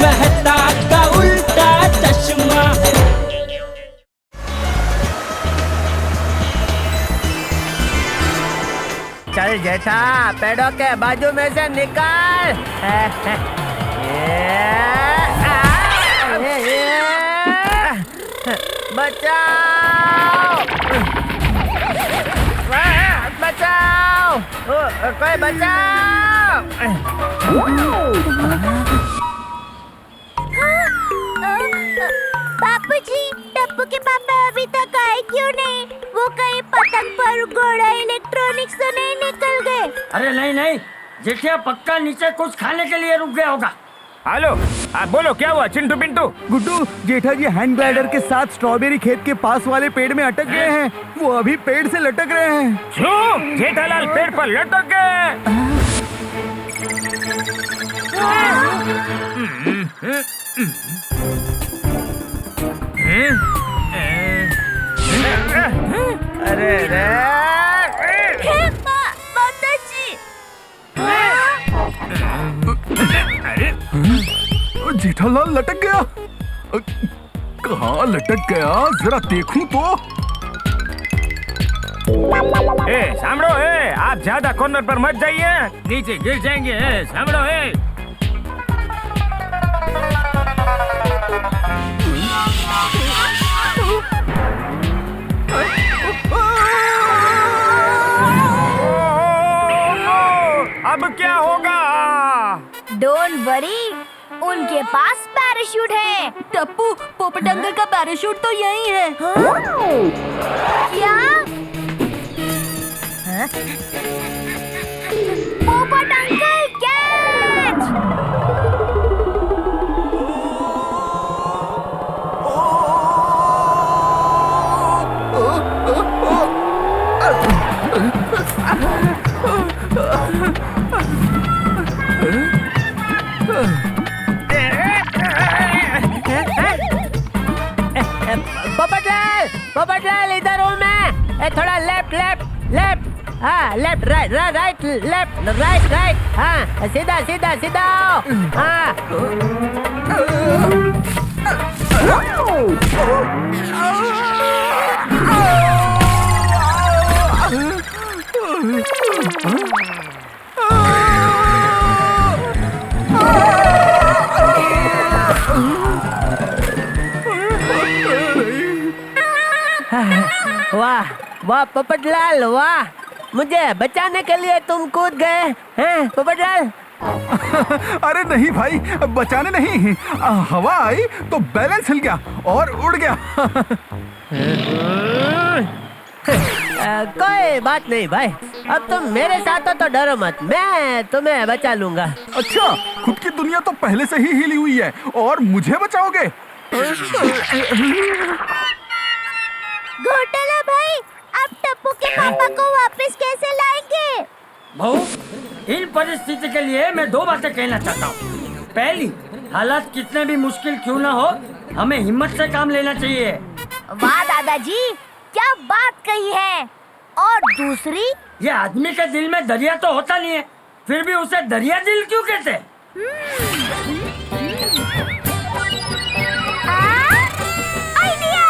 मेहता का उल्टा चश्मा। चल जेठा, पेड़ों के बाजू में से निकल। बचाओ, बचाओ, कोई बचाओ। बापूजी, टप्पू के पापा अभी तक आए क्यों नहीं? वो कहीं पतंग पर घोड़ा इलेक्ट्रॉनिक्स तो नहीं निकल गए? अरे नहीं, जेठिया पक्का नीचे कुछ खाने के लिए रुक गया होगा। हेलो, आप बोलो क्या हुआ चिंटू पिंटू? गुड्डू, जेठा जी हैंड ग्लाइडर के साथ स्ट्रॉबेरी खेत के पास वाले पेड़ में अटक गए हैं। वो अभी पेड़ से लटक रहे हैं। क्यों? जेठालाल पेड़ पर लटक गए। अरे रे, माताजी! जेठालाल लटक गया। कहाँ लटक गया, जरा देखूं तो। सामड़ो, आप ज्यादा कॉर्नर पर मत जाइए, नीचे गिर जाएंगे। सामड़ो, अब क्या होगा? डोंट वरी, उनके पास पैराशूट है। टप्पू, पोपट अंकल का पैराशूट तो यही है। क्या? पोपट अंकल कैच! पोपटलाल इधर हूँ मैं। थोड़ा लेफ्ट लेफ्ट लेफ्ट, हाँ left right right left right right, हाँ सीधा सीधा सीधा आओ, हाँ। वाह वाह पोपटलाल वाह, मुझे बचाने के लिए तुम कूद गए हैं पोपटलाल। अरे नहीं भाई, बचाने नहीं, हवा आई तो बैलेंस हिल गया और उड़ गया। कोई बात नहीं भाई, अब तुम मेरे साथ हो तो डरो मत, मैं तुम्हें बचा लूंगा। अच्छा, खुद की दुनिया तो पहले से ही हिली हुई है और मुझे बचाओगे? घोटाला भाई, आप टप्पू के पापा को वापस कैसे लाएंगे? बहू, इन परिस्थिति के लिए मैं दो बातें कहना चाहता हूँ। पहली, हालात कितने भी मुश्किल क्यों ना हो, हमें हिम्मत से काम लेना चाहिए। वाह दादाजी, क्या बात कही है। और दूसरी, ये आदमी के दिल में दरिया तो होता नहीं है, फिर भी उसे दरिया दिल क्यों कहते हैं? आइडिया!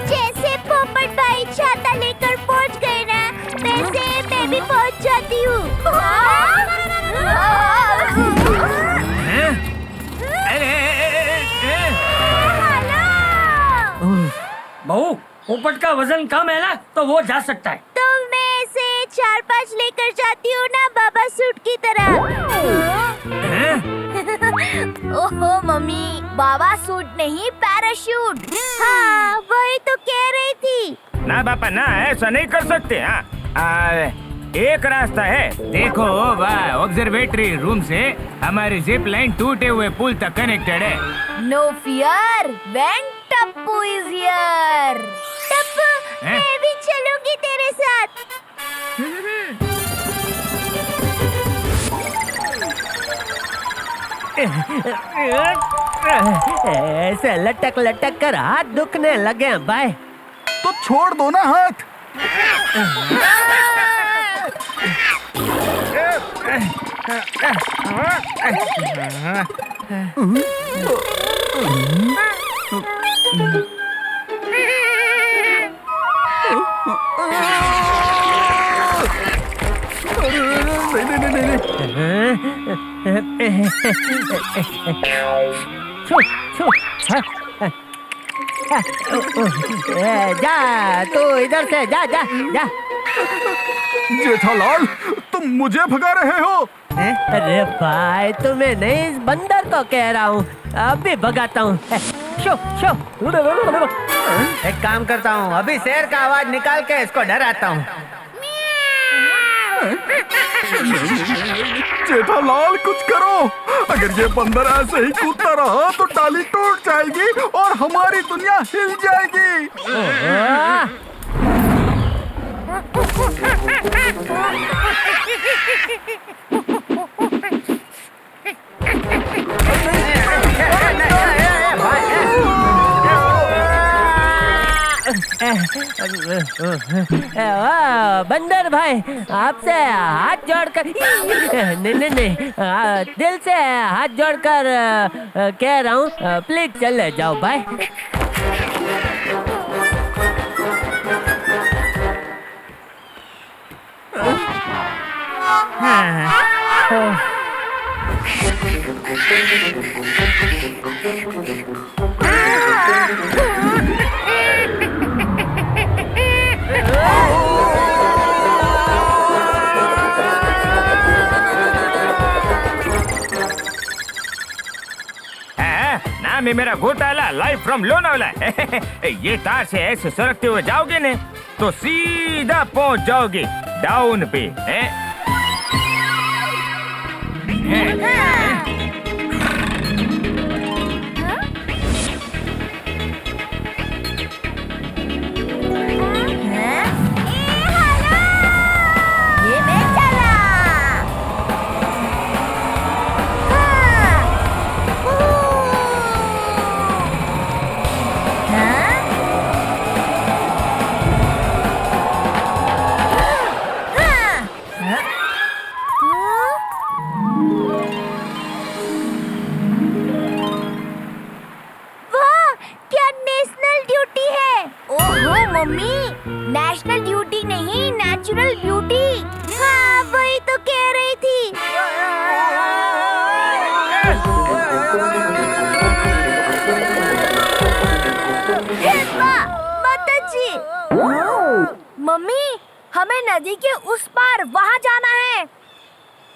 जैसे पोपट भाई छाता लेकर पहुंच गए ना, वैसे मैं भी पहुंच जाती हूँ। बहू, पोपट का वजन कम है ना, तो वो जा सकता है। तो मैं इसे 4-5 लेकर जाती हूँ ना बाबा सूट की तरह। ओहो मम्मी, बाबा सूट नहीं पैराशूट। हाँ, वही तो कह रही थी। ना पापा ना, ऐसा नहीं कर सकते। हाँ, एक रास्ता है, देखो वह ऑब्जर्वेटरी रूम से हमारी जिप लाइन टूटे हुए पुल तक कनेक्टेड है। No fear when Tappu is here. Tappu, मैं भी चलूंगी तेरे साथ। ऐसे लटक लटक कर हाथ दुखने लगे भाई। तो छोड़ दो ना हाथ। छू छू जा तू इधर से जा जा जा। जेठालाल, तुम मुझे भगा रहे हो? अरे भाई, तुम्हें नहीं, इस बंदर को कह रहा हूँ। अभी भगाता हूँ। Show show. एक काम करता हूँ, अभी शेर का आवाज निकाल के इसको डराता हूँ। जेठालाल, कुछ करो। अगर ये बंदर ऐसे ही कूदता रहा तो टाली टूट जाएगी और हमारी दुनिया हिल जाएगी। बंदर भाई, आपसे हाथ जोड़कर नहीं नहीं नहीं, दिल से हाथ जोड़कर कह रहा हूँ, प्लीज चले जाओ भाई। नाम है मेरा घोटाला, लाइव फ्रॉम लोनावला। ये तार से ऐसे सरकते हुए जाओगे ने तो सीधा पहुंच जाओगे डाउन पे। नेशनल ड्यूटी नहीं, नेचुरल ब्यूटी। हाँ, वही तो कह रही थी। माताजी। मम्मी, हमें नदी के उस पार वहाँ जाना है,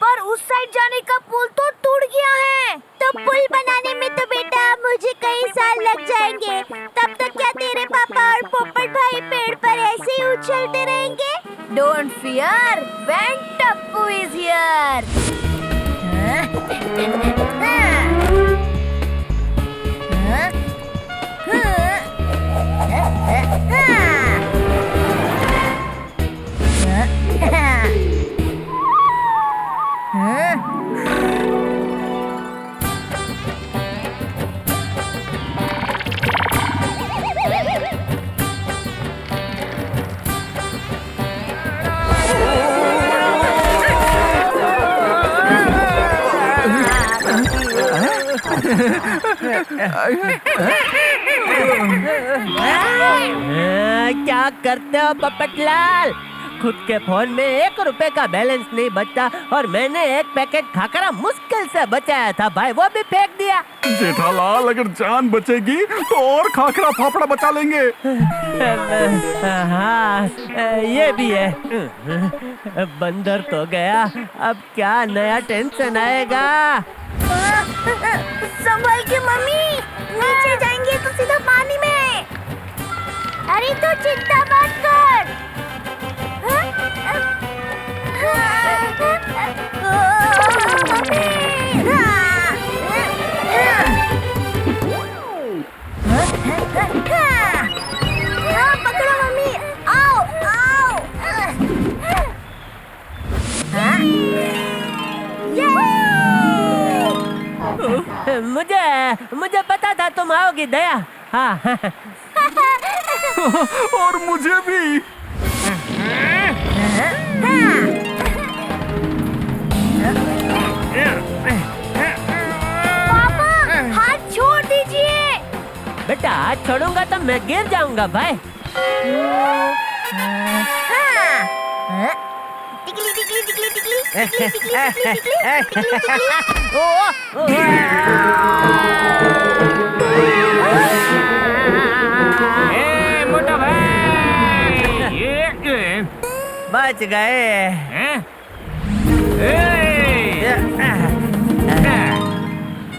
पर उस साइड जाने का पुल तो टूट गया है। तो पुल बनाने में तो बेटा मुझे कई साल लग जाएंगे। तब तक क्या तेरे पापा और पोपट भाई पेड़ पर ऐसे ही उछलते रहेंगे? Don't fear, when Tappu is here. क्या करते हो पोपटलाल? खुद के फोन में 1 रुपए का बैलेंस नहीं बचता और मैंने एक पैकेट खाकरा मुश्किल से बचाया था भाई, वो भी फेंक दिया। जेठालाल, अगर जान बचेगी तो और खाकरा फाफड़ा बचा लेंगे। हाँ, ये भी है। बंदर तो गया, अब क्या नया टेंशन आएगा? संभल के मम्मी, नीचे जाएंगे तो सीधा पानी में। अरे तो चिंता मत कर। पकड़ो मम्मी, आओ आओ। मुझे पता था तुम आओगी दया। हाँ। और मुझे भी। मैं गिर जाऊंगा भाई। टिकली टिकली टिकली टिकली टिकली टिकली टिकली ए मोटा भाई, ये बच गए। हैं? ए,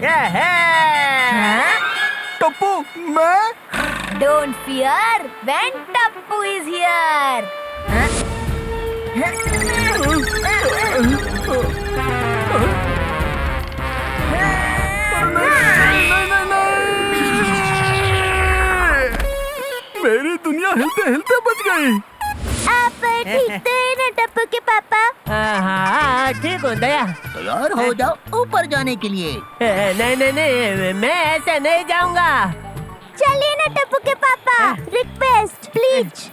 ये है। टप्पू मैं Don't fear when Tappu is here. मेरी दुनिया हिलते हिलते बच गई। आप ठीक तो है ना टप्पू के पापा? हाँ ठीक हूँ दया। तैयार हो जाओ ऊपर जाने के लिए। नहीं नहीं नहीं, मैं ऐसे नहीं जाऊंगा। चलिए ना टप्पू के पापा, रिक्वेस्ट प्लीज।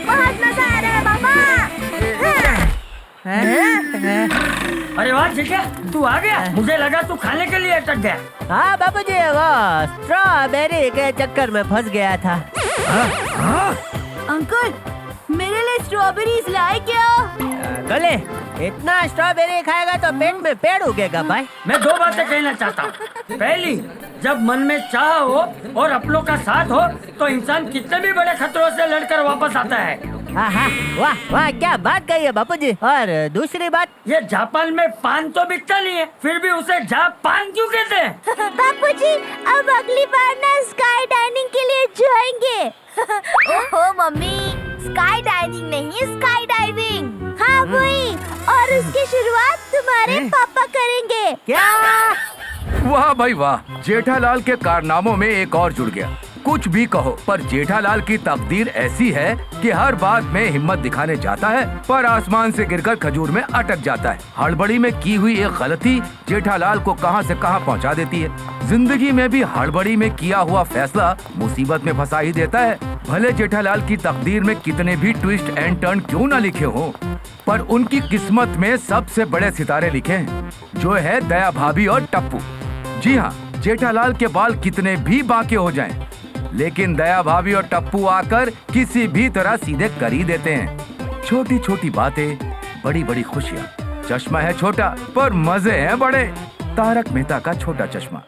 बहुत मजा आ रहा है मामा। अरे वाह ठीक है, तू आ गया। मुझे लगा तू खाने के लिए अटक गया। हाँ बाबूजी, वो स्ट्रॉबेरी के चक्कर में फंस गया था। अंकल मेरे लिए स्ट्रॉबेरीज लाए क्या? गले इतना स्ट्रॉबेरी खाएगा तो पेट में पेड़ उगेगा भाई। मैं दो बातें कहना चाहता हूँ। पहली, जब मन में चाह हो और अपनों का साथ हो तो इंसान कितने भी बड़े खतरों से लड़कर वापस आता है। हाँ वाह वाह, क्या बात कही है बापूजी। और दूसरी बात, ये जापान में पान तो बिकता नहीं है, फिर भी उसे जापान क्यों कहते हैं? बापूजी, अब अगली बार ना स्काई डाइनिंग के लिए जाएंगे। ओहो मम्मी, स्काई डाइनिंग नहीं स्काई डाइविंग। हाँ वही, और उसकी शुरुआत तुम्हारे पापा करेंगे। क्या? वाह भाई वाह, जेठालाल के कारनामों में एक और जुड़ गया। कुछ भी कहो, पर जेठालाल की तकदीर ऐसी है कि हर बात में हिम्मत दिखाने जाता है पर आसमान से गिरकर खजूर में अटक जाता है। हड़बड़ी में की हुई एक गलती जेठालाल को कहां से कहां पहुंचा देती है। जिंदगी में भी हड़बड़ी में किया हुआ फैसला मुसीबत में फंसा ही देता है। भले जेठालाल की तकदीर में कितने भी ट्विस्ट एंड टर्न क्यों न लिखे हों, पर उनकी किस्मत में सबसे बड़े सितारे लिखे हैं, जो है दया भाभी और टप्पू। जी हाँ, जेठालाल के बाल कितने भी बांके हो जाएं, लेकिन दया भाभी और टप्पू आकर किसी भी तरह सीधे कर ही देते हैं। छोटी छोटी बातें, बड़ी बड़ी खुशियाँ। चश्मा है छोटा पर मजे हैं बड़े। तारक मेहता का छोटा चश्मा।